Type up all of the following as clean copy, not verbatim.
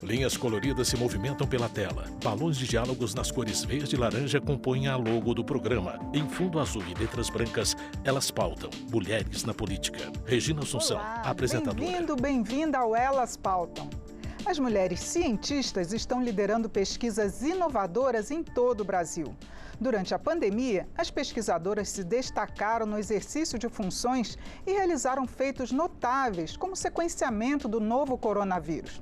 Linhas coloridas se movimentam pela tela. Balões de diálogos nas cores verde e laranja compõem a logo do programa. Em fundo azul e letras brancas, elas pautam. Mulheres na política. Regina Assunção, apresentadora. Bem-vindo, bem-vinda ao Elas Pautam. As mulheres cientistas estão liderando pesquisas inovadoras em todo o Brasil. Durante a pandemia, as pesquisadoras se destacaram no exercício de funções e realizaram feitos notáveis, como o sequenciamento do novo coronavírus.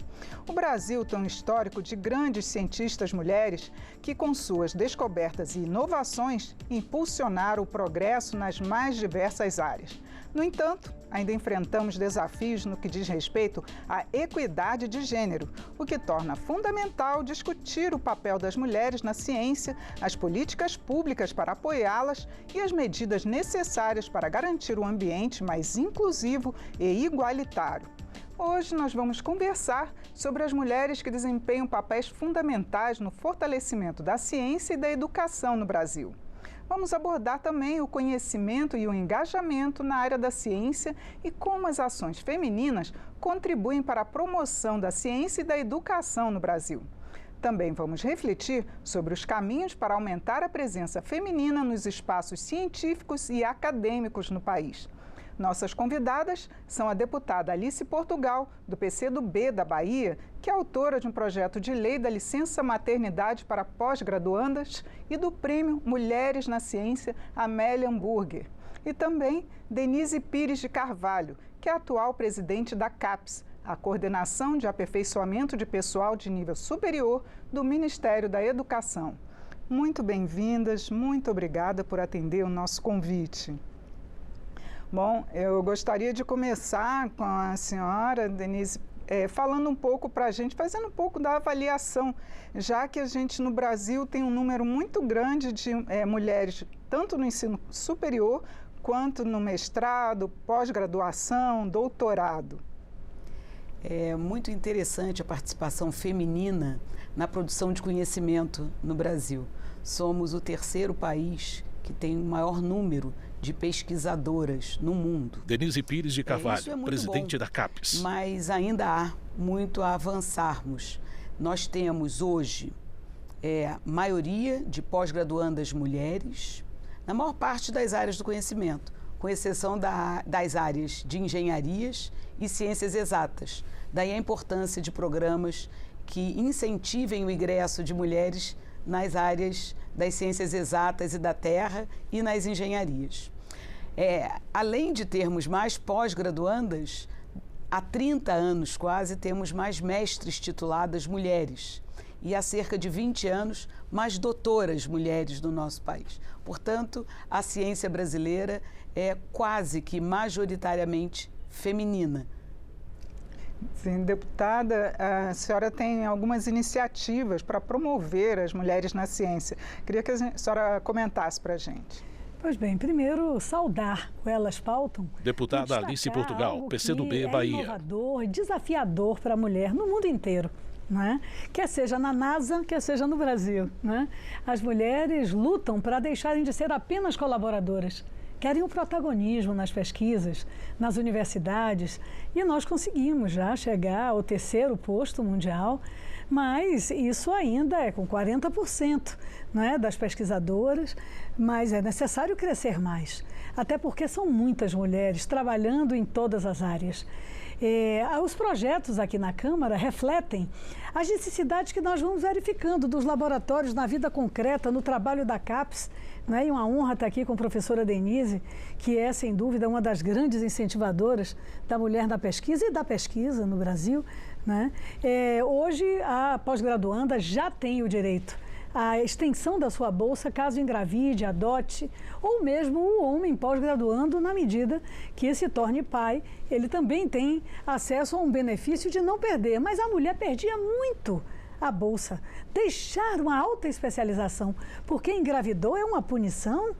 O Brasil tem um histórico de grandes cientistas mulheres que, com suas descobertas e inovações, impulsionaram o progresso nas mais diversas áreas. No entanto, ainda enfrentamos desafios no que diz respeito à equidade de gênero, o que torna fundamental discutir o papel das mulheres na ciência, as políticas públicas para apoiá-las e as medidas necessárias para garantir um ambiente mais inclusivo e igualitário. Hoje nós vamos conversar sobre as mulheres que desempenham papéis fundamentais no fortalecimento da ciência e da educação no Brasil. Vamos abordar também o conhecimento e o engajamento na área da ciência e como as ações femininas contribuem para a promoção da ciência e da educação no Brasil. Também vamos refletir sobre os caminhos para aumentar a presença feminina nos espaços científicos e acadêmicos no país. Nossas convidadas são a deputada Alice Portugal, do PCdoB da Bahia, que é autora de um projeto de lei da licença maternidade para pós-graduandas e do prêmio Mulheres na Ciência Amélia Hamburger. E também Denise Pires de Carvalho, que é a atual presidente da CAPES, a Coordenação de Aperfeiçoamento de Pessoal de Nível Superior do Ministério da Educação. Muito bem-vindas, muito obrigada por atender o nosso convite. Bom, eu gostaria de começar com a senhora, Denise, falando um pouco para a gente, fazendo um pouco da avaliação, já que a gente no Brasil tem um número muito grande de mulheres, tanto no ensino superior, quanto no mestrado, pós-graduação, doutorado. É muito interessante a participação feminina na produção de conhecimento no Brasil. Somos o terceiro país que tem o maior número de pesquisadoras no mundo. Denise Pires de Carvalho, presidente da CAPES. Mas ainda há muito a avançarmos. Nós temos hoje maioria de pós-graduandas mulheres, na maior parte das áreas do conhecimento, com exceção das áreas de engenharias e ciências exatas. Daí a importância de programas que incentivem o ingresso de mulheres nas áreas das ciências exatas e da terra e nas engenharias. Além de termos mais pós-graduandas, há 30 anos quase temos mais mestres tituladas mulheres e há cerca de 20 anos mais doutoras mulheres no nosso país. Portanto, a ciência brasileira é quase que majoritariamente feminina. Sim, deputada, a senhora tem algumas iniciativas para promover as mulheres na ciência. Queria que a senhora comentasse para a gente. Pois bem, primeiro saudar o Elas Pautam. Deputada Alice Portugal, PCdoB Bahia. Inovador e desafiador para a mulher no mundo inteiro. Né? Quer seja na NASA, quer seja no Brasil. Né? As mulheres lutam para deixarem de ser apenas colaboradoras. Querem o protagonismo nas pesquisas, nas universidades, e nós conseguimos já chegar ao terceiro posto mundial, mas isso ainda é com 40%, né, das pesquisadoras, mas é necessário crescer mais, até porque são muitas mulheres trabalhando em todas as áreas. Os projetos aqui na Câmara refletem as necessidades que nós vamos verificando dos laboratórios na vida concreta, no trabalho da CAPES, né? E uma honra estar aqui com a professora Denise, que é, sem dúvida, uma das grandes incentivadoras da mulher na pesquisa e da pesquisa no Brasil. Né? Hoje, a pós-graduanda já tem o direito à extensão da sua bolsa caso engravide, adote, ou mesmo o homem pós-graduando na medida que se torne pai, ele também tem acesso a um benefício de não perder, mas a mulher perdia muito a bolsa, deixar uma alta especialização, porque engravidou é uma punição,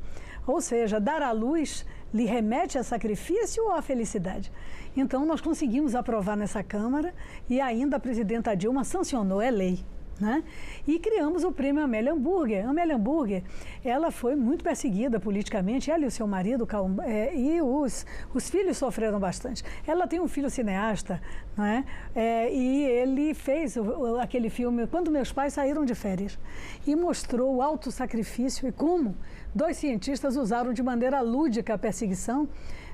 ou seja, dar à luz lhe remete a sacrifício ou a felicidade. Então nós conseguimos aprovar nessa Câmara e ainda a presidenta Dilma sancionou, é lei. né? E criamos o prêmio Amélia Hamburger. A Amélia Hamburger, ela foi muito perseguida politicamente, ela e o seu marido, e os filhos sofreram bastante. Ela tem um filho cineasta, né? E ele fez aquele filme Quando Meus Pais Saíram de Férias, e mostrou o alto sacrifício e como 2 cientistas usaram de maneira lúdica a perseguição,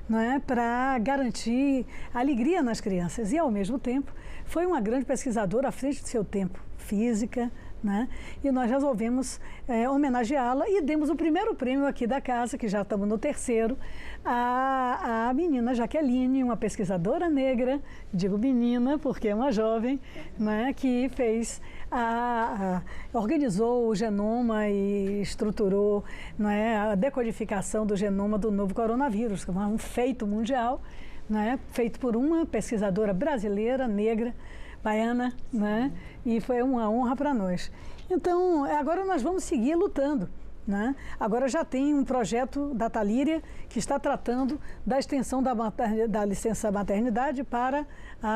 né, para garantir alegria nas crianças. E, ao mesmo tempo, foi uma grande pesquisadora à frente do seu tempo, física, né? E nós resolvemos homenageá-la e demos o primeiro prêmio aqui da casa, que já estamos no 3º, a menina Jaqueline, uma pesquisadora negra, digo menina porque é uma jovem, né, que fez organizou o genoma e estruturou, né, a decodificação do genoma do novo coronavírus, que é um feito mundial, né, feito por uma pesquisadora brasileira, negra, baiana, né, e foi uma honra para nós. Então, agora nós vamos seguir lutando, né? Agora já tem um projeto da Talíria que está tratando da extensão da licença maternidade para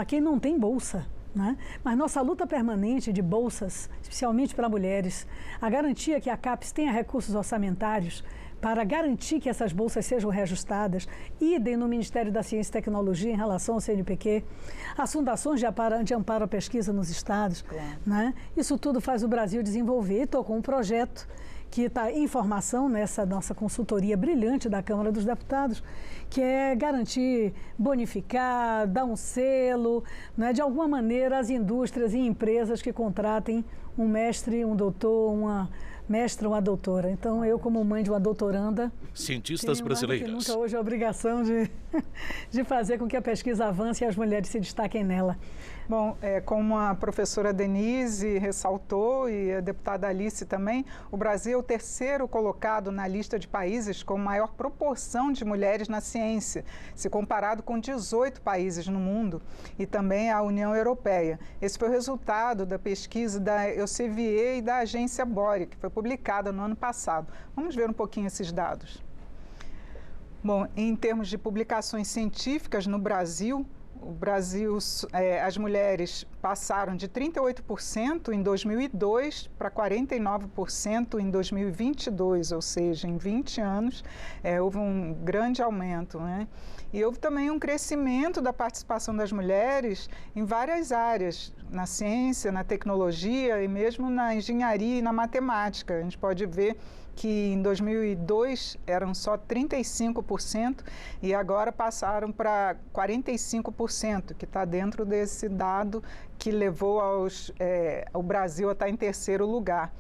quem não tem bolsa, né? Mas nossa luta permanente de bolsas, especialmente para mulheres, a garantia que a CAPES tenha recursos orçamentários para garantir que essas bolsas sejam reajustadas, idem no Ministério da Ciência e Tecnologia em relação ao CNPq, as fundações de amparo à pesquisa nos estados, claro, né? Isso tudo faz o Brasil desenvolver. Estou com um projeto que está em formação nessa nossa consultoria brilhante da Câmara dos Deputados, que é garantir, bonificar, dar um selo, né, de alguma maneira, as indústrias e empresas que contratem um mestre, um doutor, uma mestra, uma doutora. Então, eu, como mãe de uma doutoranda, cientistas brasileiras, tenho nunca hoje a obrigação de fazer com que a pesquisa avance e as mulheres se destaquem nela. Bom, como a professora Denise ressaltou e a deputada Alice também, o Brasil é o 3º colocado na lista de países com maior proporção de mulheres na ciência, se comparado com 18 países no mundo e também a União Europeia. Esse foi o resultado da pesquisa da Elsevier e da agência Bore, que foi publicada no ano passado. Vamos ver um pouquinho esses dados. Bom, em termos de publicações científicas no Brasil, as mulheres passaram de 38% em 2002 para 49% em 2022, ou seja, em 20 anos houve um grande aumento, né? E houve também um crescimento da participação das mulheres em várias áreas, na ciência, na tecnologia e mesmo na engenharia e na matemática. A gente pode ver que em 2002 eram só 35% e agora passaram para 45%, que está dentro desse dado que levou o Brasil a estar em 3º lugar.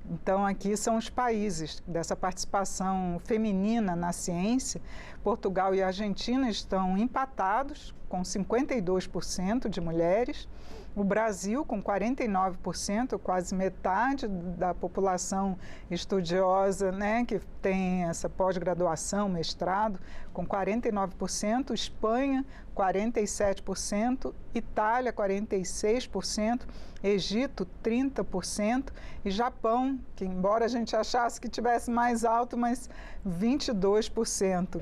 Então, aqui são os países dessa participação feminina na ciência. Portugal e Argentina estão empatados, com 52% de mulheres. O Brasil, com 49%, quase metade da população estudiosa, né, que tem essa pós-graduação, mestrado, com 49%. Espanha, 47%. Itália, 46%. Egito, 30%. E Japão, que embora a gente achasse que tivesse mais alto, mas 22%.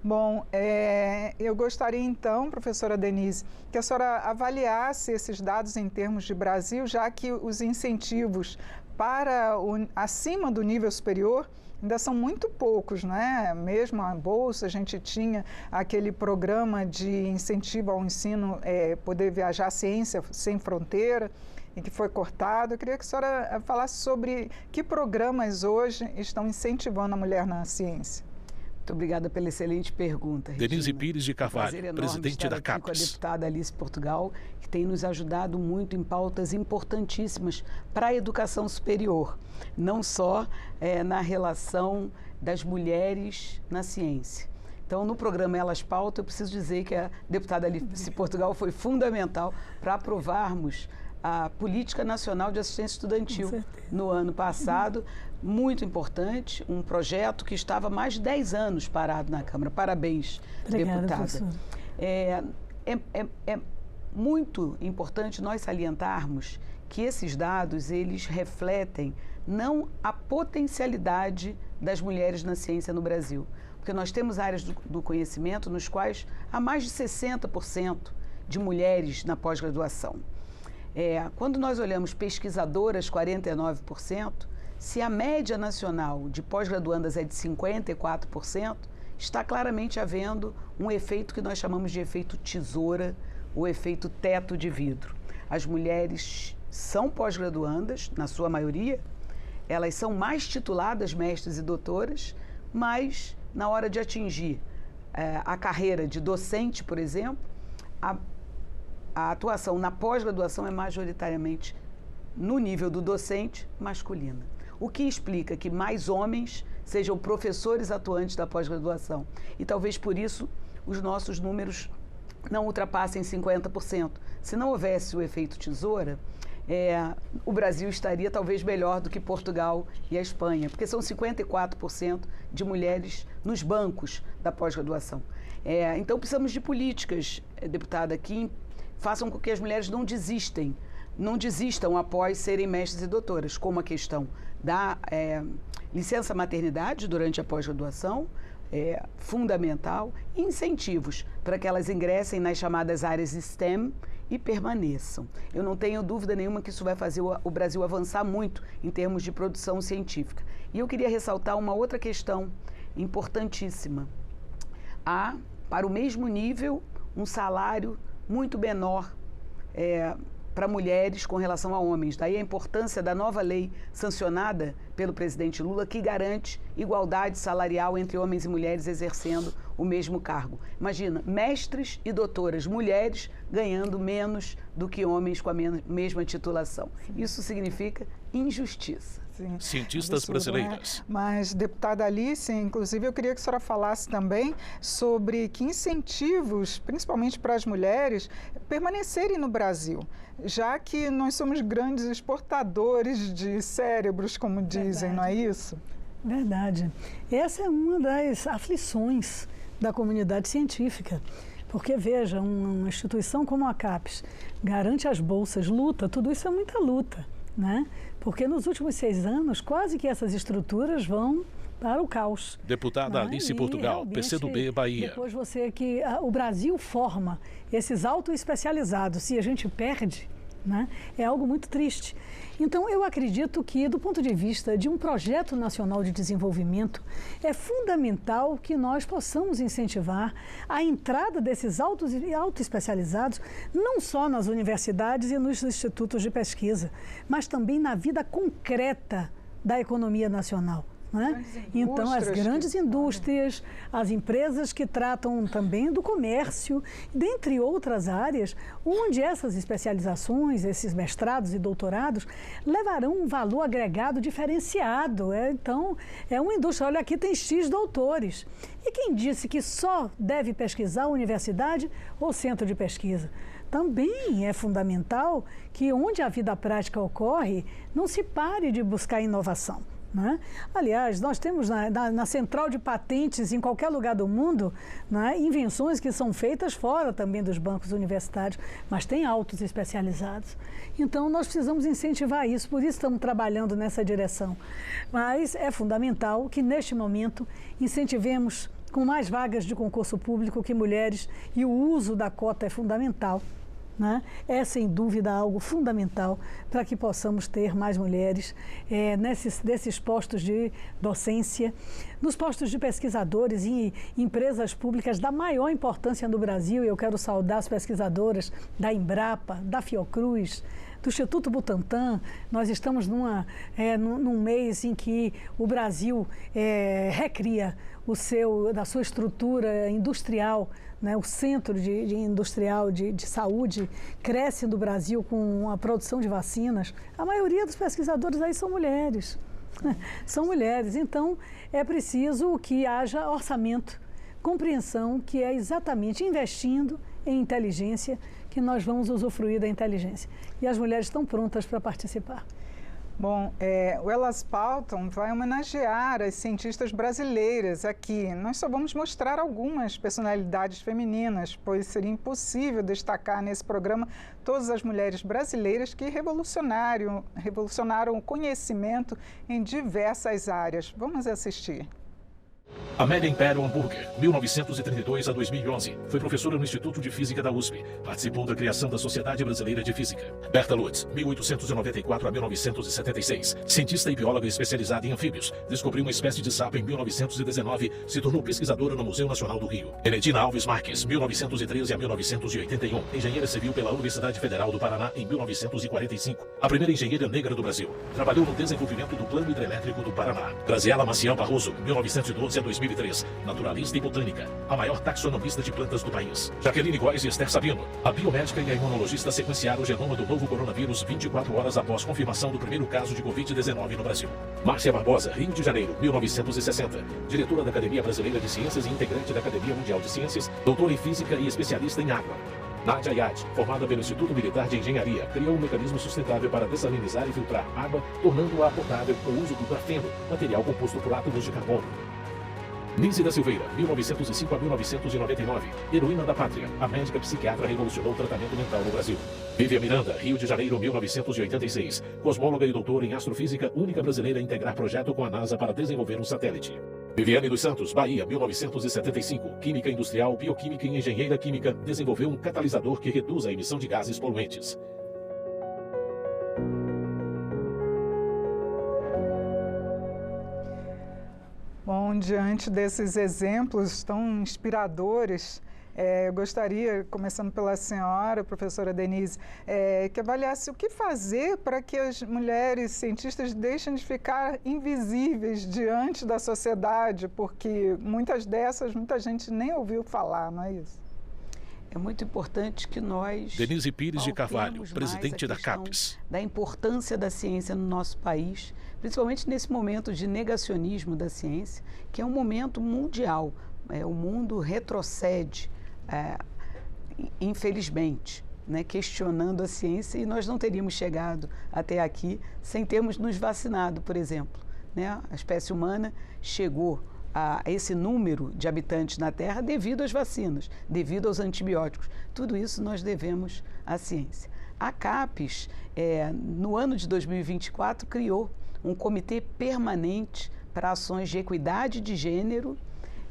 Bom, eu gostaria então, professora Denise, que a senhora avaliasse esses dados em termos de Brasil, já que os incentivos para acima do nível superior ainda são muito poucos, né? Mesmo a Bolsa, a gente tinha aquele programa de incentivo ao ensino, poder viajar ciência sem fronteira, e que foi cortado. Eu queria que a senhora falasse sobre que programas hoje estão incentivando a mulher na ciência. Muito obrigada pela excelente pergunta, Regina. Denise Pires de Carvalho, presidente da CAPES. Com a deputada Alice Portugal, que tem nos ajudado muito em pautas importantíssimas para a educação superior, não só na relação das mulheres na ciência. Então, no programa Elas Pautam, eu preciso dizer que a deputada Alice Portugal foi fundamental para aprovarmos a Política Nacional de Assistência Estudantil no ano passado, muito importante, um projeto que estava há mais de 10 anos parado na Câmara. Parabéns, obrigada, deputada. É muito importante nós salientarmos que esses dados, eles refletem não a potencialidade das mulheres na ciência no Brasil, porque nós temos áreas do conhecimento nos quais há mais de 60% de mulheres na pós-graduação. Quando nós olhamos pesquisadoras, 49%, se a média nacional de pós-graduandas é de 54%, está claramente havendo um efeito que nós chamamos de efeito tesoura, o efeito teto de vidro. As mulheres são pós-graduandas, na sua maioria, elas são mais tituladas, mestres e doutoras, mas na hora de atingir a carreira de docente, por exemplo, a atuação na pós-graduação é majoritariamente, no nível do docente, masculina. O que explica que mais homens sejam professores atuantes da pós-graduação. E talvez por isso os nossos números não ultrapassem 50%. Se não houvesse o efeito tesoura, o Brasil estaria talvez melhor do que Portugal e a Espanha, porque são 54% de mulheres nos bancos da pós-graduação. Então precisamos de políticas, deputada, que façam com que as mulheres não desistam após serem mestres e doutoras, como a questão da licença maternidade durante a pós-graduação, fundamental, e incentivos para que elas ingressem nas chamadas áreas STEM e permaneçam. Eu não tenho dúvida nenhuma que isso vai fazer o Brasil avançar muito em termos de produção científica. E eu queria ressaltar uma outra questão importantíssima. Há, para o mesmo nível, um salário muito menor para mulheres com relação a homens. Daí a importância da nova lei sancionada pelo presidente Lula, que garante igualdade salarial entre homens e mulheres exercendo o mesmo cargo. Imagina, mestres e doutoras, mulheres ganhando menos do que homens com a mesma titulação. Isso significa injustiça. Sim. Cientistas brasileiras. Mas, deputada Alice, inclusive eu queria que a senhora falasse também sobre que incentivos, principalmente para as mulheres, permanecerem no Brasil, já que nós somos grandes exportadores de cérebros, como dizem, não é isso? Verdade. Essa é uma das aflições da comunidade científica. Porque, veja, uma instituição como a CAPES garante as bolsas, luta, tudo isso é muita luta, né? Porque nos últimos 6 anos, quase que essas estruturas vão para o caos. Deputada Alice Portugal, PCdoB, Bahia. Depois o Brasil forma esses autoespecializados, se a gente perde, né, é algo muito triste. Então, eu acredito que, do ponto de vista de um projeto nacional de desenvolvimento, é fundamental que nós possamos incentivar a entrada desses autoespecializados, não só nas universidades e nos institutos de pesquisa, mas também na vida concreta da economia nacional. Né? Então, as grandes indústrias, as empresas que tratam também do comércio, dentre outras áreas, onde essas especializações, esses mestrados e doutorados, levarão um valor agregado diferenciado. Então, é uma indústria. Olha, aqui tem X doutores. E quem disse que só deve pesquisar a universidade ou centro de pesquisa? Também é fundamental que, onde a vida prática ocorre, não se pare de buscar inovação. Né? Aliás, nós temos na central de patentes em qualquer lugar do mundo, né, invenções que são feitas fora também dos bancos universitários, mas tem autos especializados. Então, nós precisamos incentivar isso, por isso estamos trabalhando nessa direção. Mas é fundamental que, neste momento, incentivemos com mais vagas de concurso público que mulheres, e o uso da cota é fundamental. Né? É, sem dúvida, algo fundamental para que possamos ter mais mulheres nesses postos de docência, nos postos de pesquisadores e empresas públicas da maior importância no Brasil. Eu quero saudar as pesquisadoras da Embrapa, da Fiocruz, do Instituto Butantan. Nós estamos num mês em que o Brasil recria da sua estrutura industrial, né? O centro industrial de saúde cresce no Brasil com a produção de vacinas. A maioria dos pesquisadores aí são mulheres. São mulheres. Então, é preciso que haja orçamento, compreensão, que é exatamente investindo em inteligência que nós vamos usufruir da inteligência. E as mulheres estão prontas para participar. Bom, o Elas Pautam vai homenagear as cientistas brasileiras aqui. Nós só vamos mostrar algumas personalidades femininas, pois seria impossível destacar nesse programa todas as mulheres brasileiras que revolucionaram o conhecimento em diversas áreas. Vamos assistir. Amélia Imperial Hamburger, 1932 a 2011. Foi professora no Instituto de Física da USP. Participou da criação da Sociedade Brasileira de Física. Berta Lutz, 1894 a 1976. Cientista e bióloga especializada em anfíbios. Descobriu uma espécie de sapo em 1919. Se tornou pesquisadora no Museu Nacional do Rio. Benedina Alves Marques, 1913 a 1981. Engenheira civil pela Universidade Federal do Paraná em 1945. A primeira engenheira negra do Brasil. Trabalhou no desenvolvimento do Plano Hidrelétrico do Paraná. Graziela Maciel Barroso, 1912 a 2003. Naturalista e botânica, a maior taxonomista de plantas do país. Jaqueline Góes e Esther Sabino, a biomédica e a imunologista sequenciaram o genoma do novo coronavírus 24 horas após confirmação do primeiro caso de Covid-19 no Brasil. Márcia Barbosa, Rio de Janeiro, 1960. Diretora da Academia Brasileira de Ciências e integrante da Academia Mundial de Ciências, doutora em Física e especialista em água. Nádia Ayad, formada pelo Instituto Militar de Engenharia, criou um mecanismo sustentável para dessalinizar e filtrar água, tornando-a potável com o uso do grafeno, material composto por átomos de carbono. Nise da Silveira, 1905 a 1999. Heroína da pátria, a médica psiquiatra revolucionou o tratamento mental no Brasil. Vivian Miranda, Rio de Janeiro, 1986. Cosmóloga e doutora em astrofísica, única brasileira a integrar projeto com a NASA para desenvolver um satélite. Viviane dos Santos, Bahia, 1975. Química industrial, bioquímica e engenheira química, desenvolveu um catalisador que reduz a emissão de gases poluentes. Bom, diante desses exemplos tão inspiradores, eu gostaria, começando pela senhora, professora Denise, que avaliasse o que fazer para que as mulheres cientistas deixem de ficar invisíveis diante da sociedade, porque muitas dessas, muita gente nem ouviu falar, não é isso? É muito importante que nós... Denise Pires de Carvalho, presidente da CAPES. Da importância da ciência no nosso país, principalmente nesse momento de negacionismo da ciência, que é um momento mundial. O mundo retrocede, infelizmente, né, questionando a ciência, e nós não teríamos chegado até aqui sem termos nos vacinado, por exemplo. Né? A espécie humana chegou a esse número de habitantes na Terra devido às vacinas, devido aos antibióticos. Tudo isso nós devemos à ciência. A CAPES, no ano de 2024, criou um comitê permanente para ações de equidade de gênero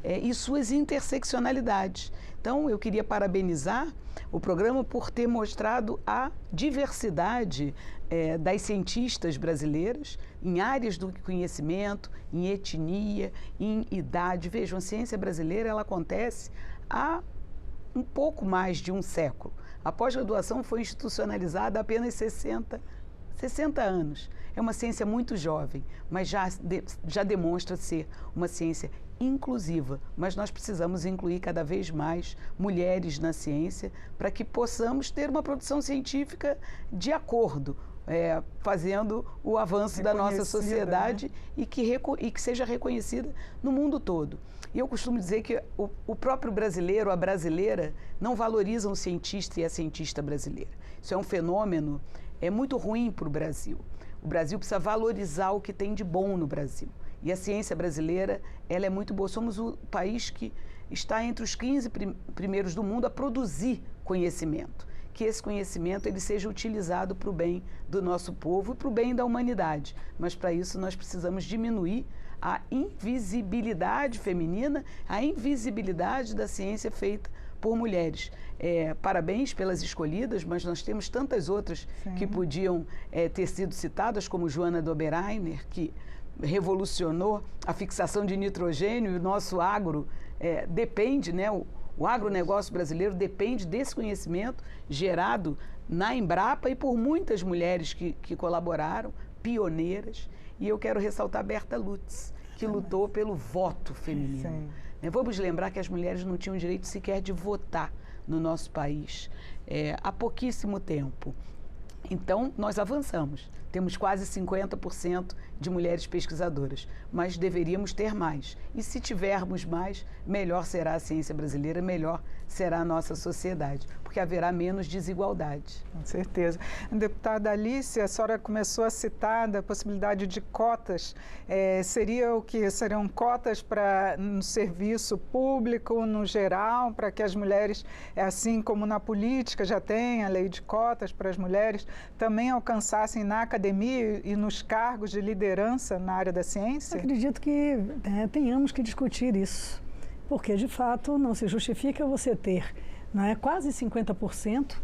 e suas interseccionalidades. Então, eu queria parabenizar o programa por ter mostrado a diversidade das cientistas brasileiras em áreas do conhecimento, em etnia, em idade. Vejam, a ciência brasileira ela acontece há um pouco mais de um século. A pós-graduação foi institucionalizada há apenas 60 anos. É uma ciência muito jovem, mas já demonstra ser uma ciência inclusiva. Mas nós precisamos incluir cada vez mais mulheres na ciência para que possamos ter uma produção científica de acordo, fazendo o avanço da nossa sociedade, né? e que seja reconhecida no mundo todo. E eu costumo dizer que o próprio brasileiro, a brasileira, não valorizam o cientista e a cientista brasileira. Isso é um fenômeno muito ruim para o Brasil. O Brasil precisa valorizar o que tem de bom no Brasil. E a ciência brasileira, ela é muito boa. Somos o país que está entre os 15 primeiros do mundo a produzir conhecimento. Que esse conhecimento ele seja utilizado para o bem do nosso povo e para o bem da humanidade. Mas para isso nós precisamos diminuir a invisibilidade feminina, a invisibilidade da ciência feita por mulheres. Parabéns pelas escolhidas, mas nós temos tantas outras Sim. que podiam ter sido citadas, como Joana Dobereiner, que revolucionou a fixação de nitrogênio, e o nosso agro depende, né? O agronegócio brasileiro depende desse conhecimento gerado na Embrapa e por muitas mulheres que colaboraram, pioneiras. E eu quero ressaltar Berta Lutz, que lutou pelo voto feminino. Sim. Vamos lembrar que as mulheres não tinham direito sequer de votar no nosso país há pouquíssimo tempo. Então, nós avançamos. Temos quase 50% de mulheres pesquisadoras, mas deveríamos ter mais. E se tivermos mais, melhor será a ciência brasileira, melhor será a nossa sociedade, porque haverá menos desigualdade. Com certeza. Deputada Alice, a senhora começou a citar da possibilidade de cotas. Seria o que? Seriam cotas no serviço público, no geral, para que as mulheres, assim como na política já tem a lei de cotas para as mulheres, também alcançassem na academia academia e nos cargos de liderança na área da ciência? Acredito que tenhamos que discutir isso, porque de fato não se justifica você ter quase 50%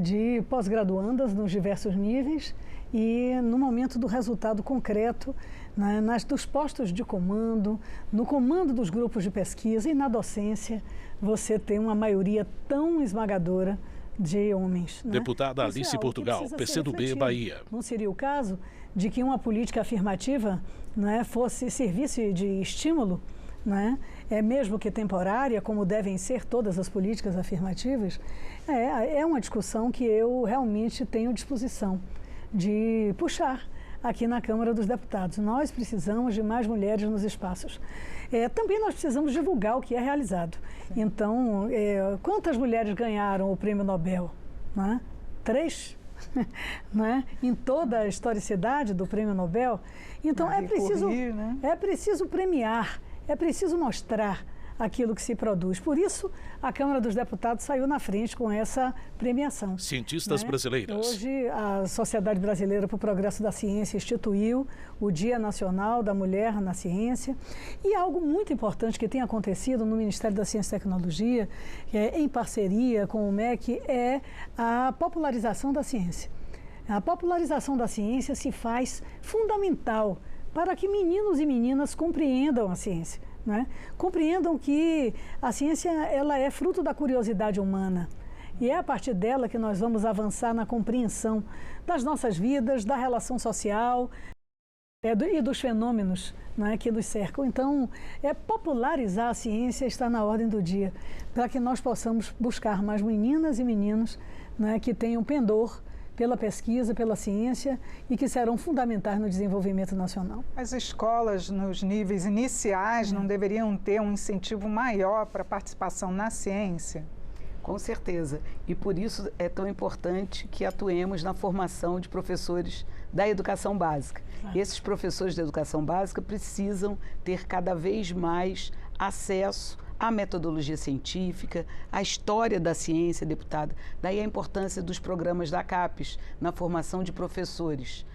de pós-graduandas nos diversos níveis e no momento do resultado concreto, dos postos de comando, no comando dos grupos de pesquisa e na docência, você tem uma maioria tão esmagadora de homens. Deputada Alice Portugal, PCdoB, Bahia. Não seria o caso de que uma política afirmativa servisse de estímulo, mesmo que temporária, como devem ser todas as políticas afirmativas? É uma discussão que eu realmente tenho disposição de puxar aqui na Câmara dos Deputados. Nós precisamos de mais mulheres nos espaços. Também nós precisamos divulgar o que é realizado. Sim. Então, quantas mulheres ganharam o Prêmio Nobel? 3? Em toda a historicidade do Prêmio Nobel. Então, é preciso premiar, é preciso mostrar aquilo que se produz. Por isso, a Câmara dos Deputados saiu na frente com essa premiação. Cientistas brasileiras. Hoje, a Sociedade Brasileira para o Progresso da Ciência instituiu o Dia Nacional da Mulher na Ciência. E algo muito importante que tem acontecido no Ministério da Ciência e Tecnologia, em parceria com o MEC, é a popularização da ciência. A popularização da ciência se faz fundamental para que meninos e meninas compreendam a ciência. Compreendam que a ciência ela é fruto da curiosidade humana e é a partir dela que nós vamos avançar na compreensão das nossas vidas, da relação social e dos fenômenos que nos cercam. Então, popularizar a ciência está na ordem do dia, para que nós possamos buscar mais meninas e meninos que tenham pendor pela pesquisa, pela ciência e que serão fundamentais no desenvolvimento nacional. As escolas, nos níveis iniciais, não deveriam ter um incentivo maior para a participação na ciência? Com certeza. E por isso é tão importante que atuemos na formação de professores da educação básica. Esses professores da educação básica precisam ter cada vez mais acesso à metodologia científica, à história da ciência, deputada. Daí a importância dos programas da CAPES na formação de professores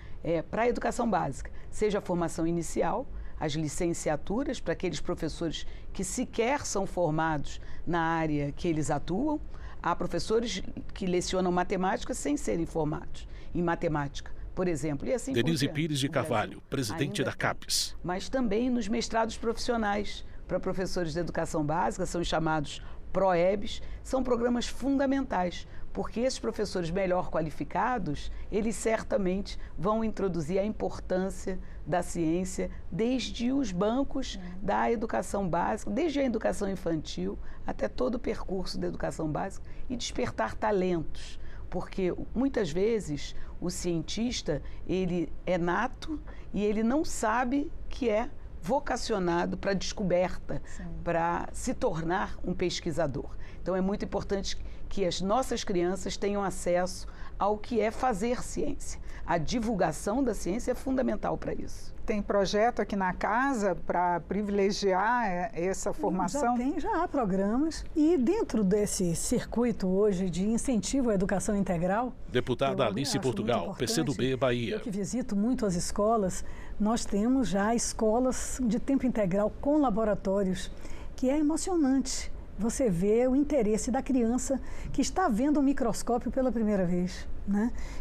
para a educação básica, seja a formação inicial, as licenciaturas para aqueles professores que sequer são formados na área que eles atuam. Há professores que lecionam matemática sem serem formados em matemática, por exemplo. E assim Denise Pires de Carvalho, presidente da CAPES. Mas também nos mestrados profissionais para professores de educação básica, são chamados PROEBs, são programas fundamentais, porque esses professores melhor qualificados, eles certamente vão introduzir a importância da ciência desde os bancos da educação básica, desde a educação infantil até todo o percurso da educação básica e despertar talentos, porque muitas vezes o cientista, ele é nato e ele não sabe que é vocacionado para a descoberta, para se tornar um pesquisador. Então é muito importante que as nossas crianças tenham acesso ao que é fazer ciência. A divulgação da ciência é fundamental para isso. Tem projeto aqui na casa para privilegiar essa formação? Já há programas e dentro desse circuito hoje de incentivo à educação integral... Deputada Alice Portugal, PCdoB, Bahia. Eu que visito muito as escolas, nós temos já escolas de tempo integral com laboratórios, que é emocionante. Você vê o interesse da criança que está vendo o microscópio pela primeira vez,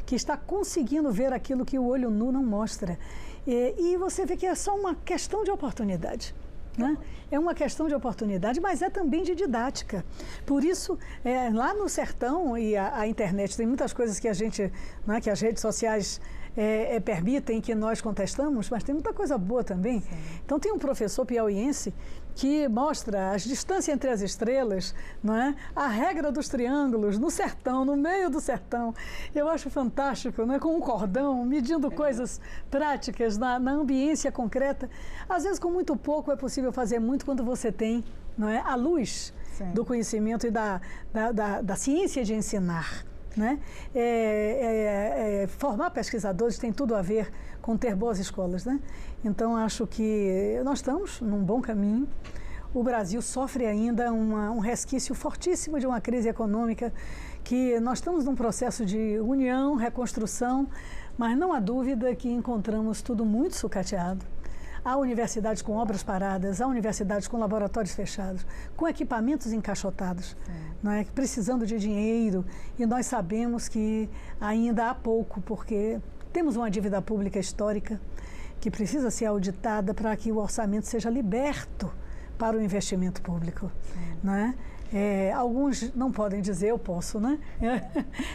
que está conseguindo ver aquilo que o olho nu não mostra. E você vê que é só uma questão de oportunidade. É uma questão de oportunidade, mas é também de didática. Por isso, lá no sertão, e a internet tem muitas coisas que a gente, que as redes sociais permitem que nós contestamos, mas tem muita coisa boa também. Sim. Então tem um professor piauiense que mostra as distâncias entre as estrelas, a regra dos triângulos no sertão, no meio do sertão. Eu acho fantástico, com um cordão, medindo coisas práticas na ambiência concreta. Às vezes, com muito pouco, é possível fazer muito quando você tem a luz do conhecimento e da ciência de ensinar. Formar pesquisadores tem tudo a ver com ter boas escolas. Então, acho que nós estamos num bom caminho. O Brasil sofre ainda um resquício fortíssimo de uma crise econômica, que nós estamos num processo de união, reconstrução, Mas não há dúvida que encontramos tudo muito sucateado. Há universidades com obras paradas, há universidades com laboratórios fechados, com equipamentos encaixotados, não é? Precisando de dinheiro, e nós sabemos que ainda há pouco, porque temos uma dívida pública histórica que precisa ser auditada para que o orçamento seja liberto para o investimento público, não é? Alguns não podem dizer, eu posso, né?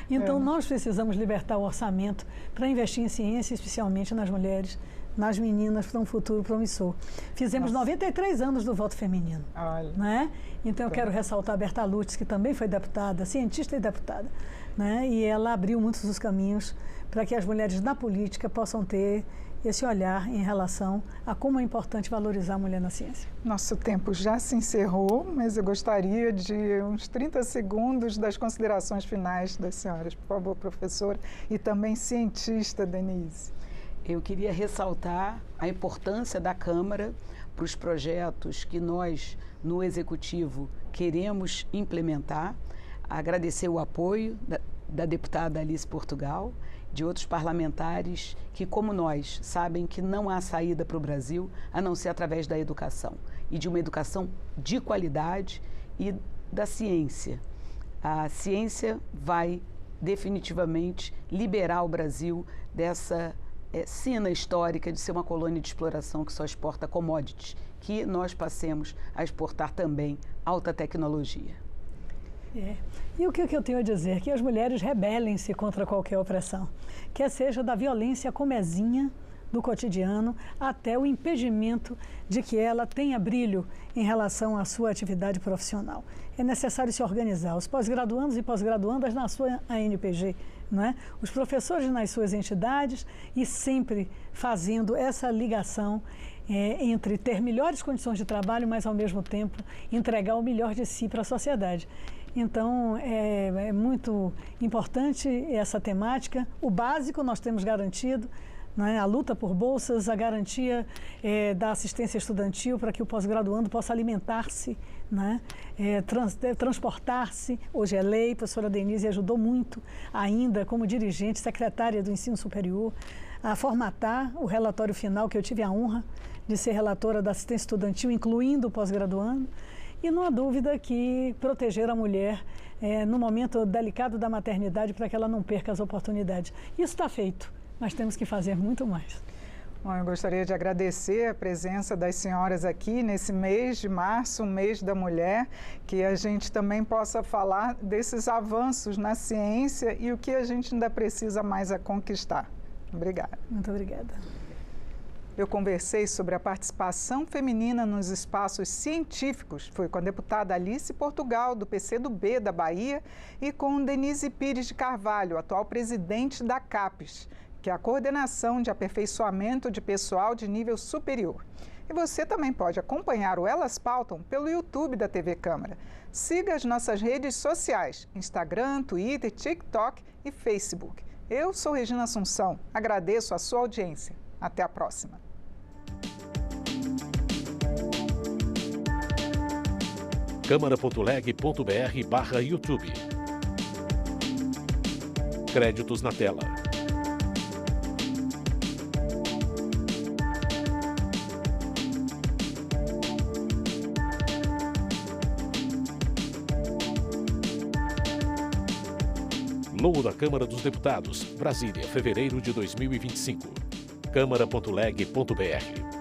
Então, nós precisamos libertar o orçamento para investir em ciência, especialmente nas mulheres, nas meninas, para um futuro promissor. Fizemos 93 anos do voto feminino. Olha. Né? Então, eu quero ressaltar a Berta Lutz, que também foi deputada, cientista e deputada, né? E ela abriu muitos dos caminhos para que as mulheres na política possam ter esse olhar em relação a como é importante valorizar a mulher na ciência. Nosso tempo já se encerrou, mas eu gostaria de uns 30 segundos das considerações finais das senhoras. Por favor, professora, e também cientista, Denise. Eu queria ressaltar a importância da Câmara para os projetos que nós, no Executivo, queremos implementar, agradecer o apoio da deputada Alice Portugal, de outros parlamentares que, como nós, sabem que não há saída para o Brasil a não ser através da educação, e de uma educação de qualidade e da ciência. A ciência vai definitivamente liberar o Brasil dessa sina histórica de ser uma colônia de exploração que só exporta commodities, que nós passemos a exportar também alta tecnologia. E o que eu tenho a dizer? Que as mulheres rebelem-se contra qualquer opressão, quer seja da violência comezinha do cotidiano até o impedimento de que ela tenha brilho em relação à sua atividade profissional. É necessário se organizar, os pós-graduandos e pós-graduandas na sua ANPG, não é? Os professores nas suas entidades, e sempre fazendo essa ligação entre ter melhores condições de trabalho, mas ao mesmo tempo entregar o melhor de si para a sociedade. Então, é muito importante essa temática. O básico nós temos garantido, né? A luta por bolsas, a garantia da assistência estudantil para que o pós-graduando possa alimentar-se, né? Transportar-se. Hoje é lei, a professora Denise ajudou muito ainda como dirigente, secretária do Ensino Superior, a formatar o relatório final, que eu tive a honra de ser relatora da assistência estudantil, incluindo o pós-graduando. E não há dúvida que proteger a mulher no momento delicado da maternidade para que ela não perca as oportunidades. Isso está feito, mas temos que fazer muito mais. Bom, eu gostaria de agradecer a presença das senhoras aqui nesse mês de março, o mês da mulher, que a gente também possa falar desses avanços na ciência e o que a gente ainda precisa mais a conquistar. Obrigada. Muito obrigada. Eu conversei sobre a participação feminina nos espaços científicos. Foi com a deputada Alice Portugal, do PCdoB da Bahia, e com Denise Pires de Carvalho, atual presidente da CAPES, que é a Coordenação de Aperfeiçoamento de Pessoal de Nível Superior. E você também pode acompanhar o Elas Pautam pelo YouTube da TV Câmara. Siga as nossas redes sociais, Instagram, Twitter, TikTok e Facebook. Eu sou Regina Assunção, agradeço a sua audiência. Até a próxima. câmara.leg.br/YouTube. Créditos na tela. Logo da Câmara dos Deputados, Brasília, fevereiro de 2025. câmara.leg.br